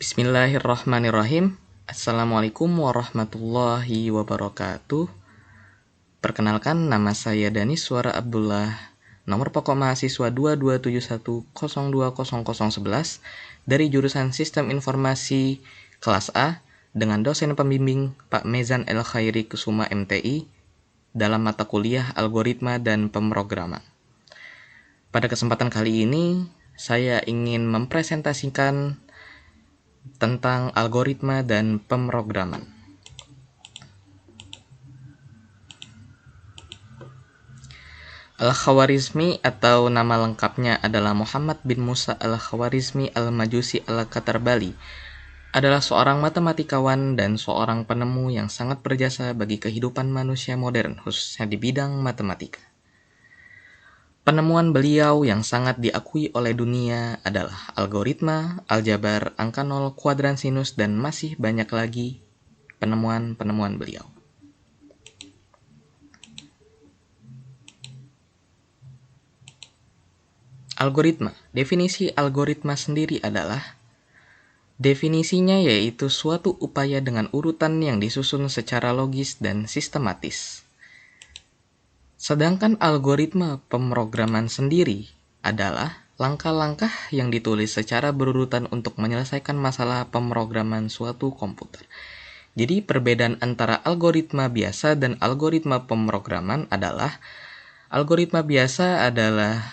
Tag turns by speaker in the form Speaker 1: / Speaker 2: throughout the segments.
Speaker 1: Bismillahirrahmanirrahim. Assalamualaikum warahmatullahi wabarakatuh. Perkenalkan, nama saya Danis Suara Abdullah. Nomor pokok mahasiswa 2271020011 dari jurusan Sistem Informasi kelas A dengan dosen pembimbing Pak Mezan El Khairi Kusuma MTI dalam mata kuliah Algoritma dan Pemrograman. Pada kesempatan kali ini, saya ingin mempresentasikan tentang algoritma dan pemrograman. Al-Khawarizmi atau nama lengkapnya adalah Muhammad bin Musa Al-Khawarizmi Al-Majusi Al-Katarbali adalah seorang matematikawan dan seorang penemu yang sangat berjasa bagi kehidupan manusia modern, khususnya di bidang matematika. Penemuan beliau yang sangat diakui oleh dunia adalah algoritma, aljabar, angka nol, kuadran sinus, dan masih banyak lagi penemuan-penemuan beliau. Algoritma. Definisi algoritma sendiri adalah definisinya yaitu suatu upaya dengan urutan yang disusun secara logis dan sistematis. Sedangkan algoritma pemrograman sendiri adalah langkah-langkah yang ditulis secara berurutan untuk menyelesaikan masalah pemrograman suatu komputer. Jadi perbedaan antara algoritma biasa dan algoritma pemrograman adalah algoritma biasa adalah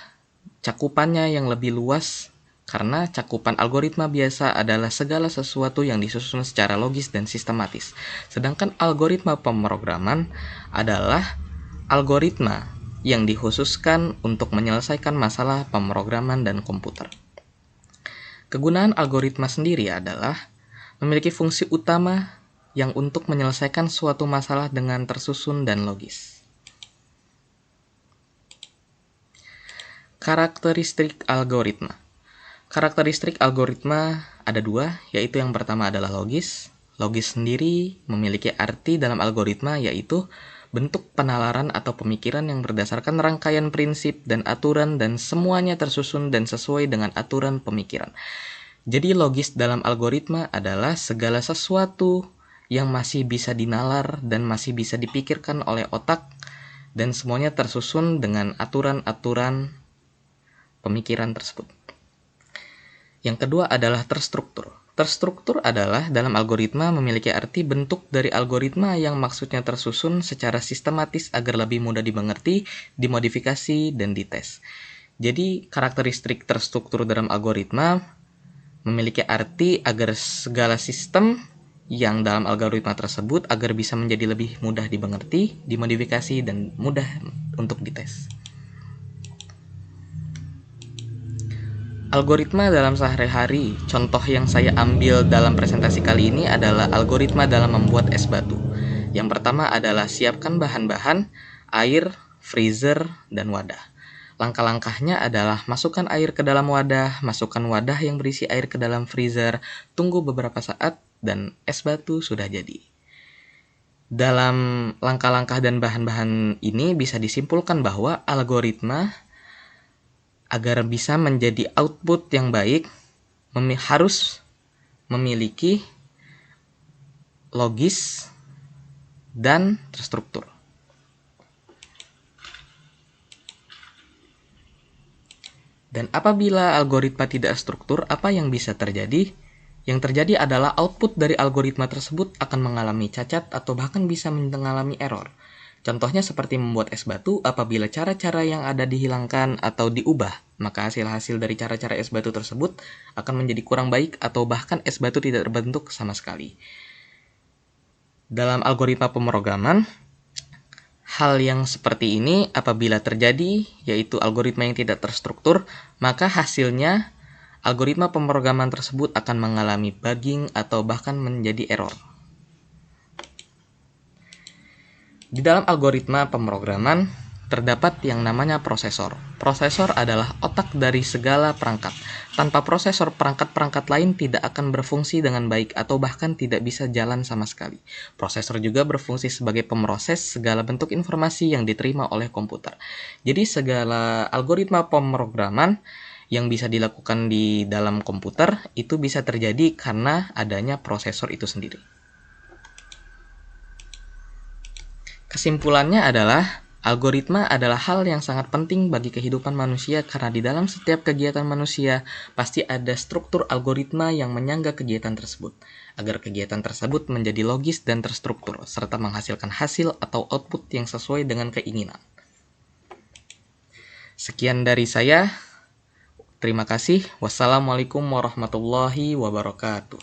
Speaker 1: cakupannya yang lebih luas karena cakupan algoritma biasa adalah segala sesuatu yang disusun secara logis dan sistematis. Sedangkan algoritma pemrograman adalah algoritma yang dikhususkan untuk menyelesaikan masalah pemrograman dan komputer. Kegunaan algoritma sendiri adalah memiliki fungsi utama yang untuk menyelesaikan suatu masalah dengan tersusun dan logis. Karakteristik algoritma. Karakteristik algoritma ada dua, yaitu yang pertama adalah logis. Logis sendiri memiliki arti dalam algoritma yaitu bentuk penalaran atau pemikiran yang berdasarkan rangkaian prinsip dan aturan dan semuanya tersusun dan sesuai dengan aturan pemikiran. Jadi logis dalam algoritma adalah segala sesuatu yang masih bisa dinalar dan masih bisa dipikirkan oleh otak dan semuanya tersusun dengan aturan-aturan pemikiran tersebut. Yang kedua adalah terstruktur. Terstruktur adalah dalam algoritma memiliki arti bentuk dari algoritma yang maksudnya tersusun secara sistematis agar lebih mudah dimengerti, dimodifikasi, dan dites. Jadi karakteristik terstruktur dalam algoritma memiliki arti agar segala sistem yang dalam algoritma tersebut agar bisa menjadi lebih mudah dimengerti, dimodifikasi, dan mudah untuk dites. Algoritma dalam sehari-hari, contoh yang saya ambil dalam presentasi kali ini adalah algoritma dalam membuat es batu. Yang pertama adalah siapkan bahan-bahan, air, freezer, dan wadah. Langkah-langkahnya adalah masukkan air ke dalam wadah, masukkan wadah yang berisi air ke dalam freezer, tunggu beberapa saat, dan es batu sudah jadi. Dalam langkah-langkah dan bahan-bahan ini bisa disimpulkan bahwa algoritma agar bisa menjadi output yang baik harus memiliki logis dan terstruktur. Dan apabila algoritma tidak struktur, apa yang bisa terjadi? Yang terjadi adalah output dari algoritma tersebut akan mengalami cacat atau bahkan bisa mengalami error. Contohnya seperti membuat es batu, apabila cara-cara yang ada dihilangkan atau diubah, maka hasil-hasil dari cara-cara es batu tersebut akan menjadi kurang baik atau bahkan es batu tidak terbentuk sama sekali. Dalam algoritma pemrograman, hal yang seperti ini apabila terjadi, yaitu algoritma yang tidak terstruktur, maka hasilnya algoritma pemrograman tersebut akan mengalami bugging atau bahkan menjadi error. Di dalam algoritma pemrograman terdapat yang namanya prosesor. Prosesor adalah otak dari segala perangkat. Tanpa prosesor, perangkat-perangkat lain tidak akan berfungsi dengan baik atau bahkan tidak bisa jalan sama sekali. Prosesor juga berfungsi sebagai pemroses segala bentuk informasi yang diterima oleh komputer. Jadi segala algoritma pemrograman yang bisa dilakukan di dalam komputer itu bisa terjadi karena adanya prosesor itu sendiri. Kesimpulannya adalah, algoritma adalah hal yang sangat penting bagi kehidupan manusia karena di dalam setiap kegiatan manusia pasti ada struktur algoritma yang menyangga kegiatan tersebut, agar kegiatan tersebut menjadi logis dan terstruktur, serta menghasilkan hasil atau output yang sesuai dengan keinginan. Sekian dari saya. Terima kasih. Wassalamualaikum warahmatullahi wabarakatuh.